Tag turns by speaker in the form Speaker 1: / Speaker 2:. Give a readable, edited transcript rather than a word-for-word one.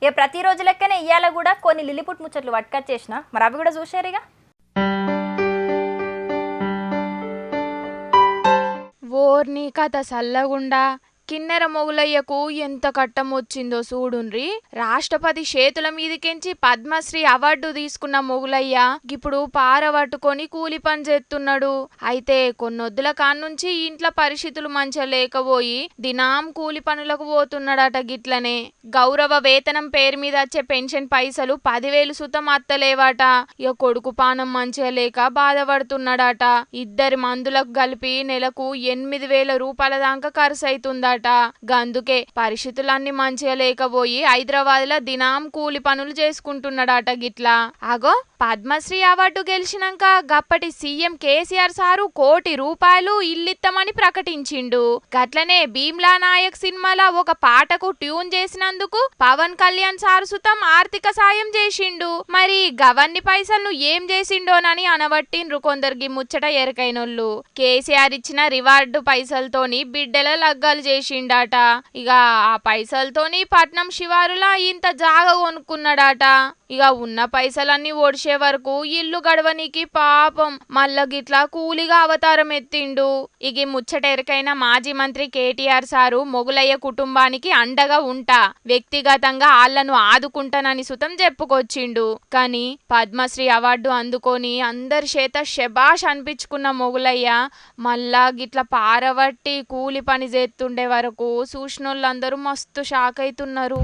Speaker 1: ఇక ప్రతిరోజు లెక్కనే ఇయ్యాల కూడా కొన్ని లిల్లిపుట్ ముచ్చట్లు పట్టుకొచ్చేసిన మరి అవి కూడా చూసారుగా.
Speaker 2: ఓర్ని కథ సల్లగుండా కిన్నెర మొగులయ్యకు ఎంత కట్టం వచ్చిందో చూడుండ్రి. రాష్ట్రపతి చేతుల మీదకెంచి పద్మశ్రీ అవార్డు తీసుకున్న మొగులయ్య ఇప్పుడు పారబట్టుకొని కూలి పని చేస్తున్నాడు. అయితే కొన్నొద్దుల కాన్నుంచి ఇంట్లో పరిస్థితులు మంచిగా లేకపోయి దినాం కూలి పనులకు పోతున్నాడట. గిట్లనే గౌరవ వేతనం పేరు మీద వచ్చే పెన్షన్ పైసలు 10,000 సుతం అత్తలేవాట. ఇక కొడుకు పానం మంచిగా లేక బాధపడుతున్నాడట. ఇద్దరి మందులకు కలిపి నెలకు 8,000 రూపాయల దాకా ఖర్చు అవుతుందట. గందుకే పరిస్థితులన్నీ మంచిగా లేకపోయి హైదరాబాద్ లో దినాం కూలి పనులు చేసుకుంటున్నాడట. గిట్లా అగో పద్మశ్రీ అవార్డు గెలిచినాక గప్పటి సీఎం కేసీఆర్ సారు 1 కోటి రూపాయలు ఇల్లిత్తమని ప్రకటించిండు. గట్లనే భీమ్లా నాయక్ సినిమాలో ఒక పాటకు ట్యూన్ చేసినందుకు పవన్ కళ్యాణ్ సారు సుతం ఆర్థిక సాయం చేసిండు. మరి గవన్ని పైసలను ఏం చేసిండోనని అనబట్టిండ్రు కొందరికి ముచ్చట ఎరకైనోళ్ళు. కేసీఆర్ ఇచ్చిన రివార్డు పైసలతోని బిడ్డల లగ్గాలు చేసిండట. ఇక ఆ పైసలతోని పట్నం శివారులా ఇంత జాగ కొనుక్కున్నాడట. ఇక ఉన్న పైసలన్నీ ఓడిసే వరకు ఇల్లు గడవనికి పాపం మళ్ళా గిట్లా కూలిగా అవతారం ఎత్తిండు. ఇక ముచ్చట ఎరకైన మాజీ మంత్రి కేటీఆర్ సారు మొగులయ్య కుటుంబానికి అండగా ఉంటా, వ్యక్తిగతంగా ఆళ్లను ఆదుకుంటానని సుతం చెప్పుకొచ్చిండు. కానీ పద్మశ్రీ అవార్డు అందుకొని అందరి చేత శబాష్ అనిపించుకున్న మొగులయ్య మళ్ళా గిట్లా పారబట్టి కూలి పని చేస్తుండే వరకు చూసినోళ్ళందరూ మస్తు షాక్ అవుతున్నారు.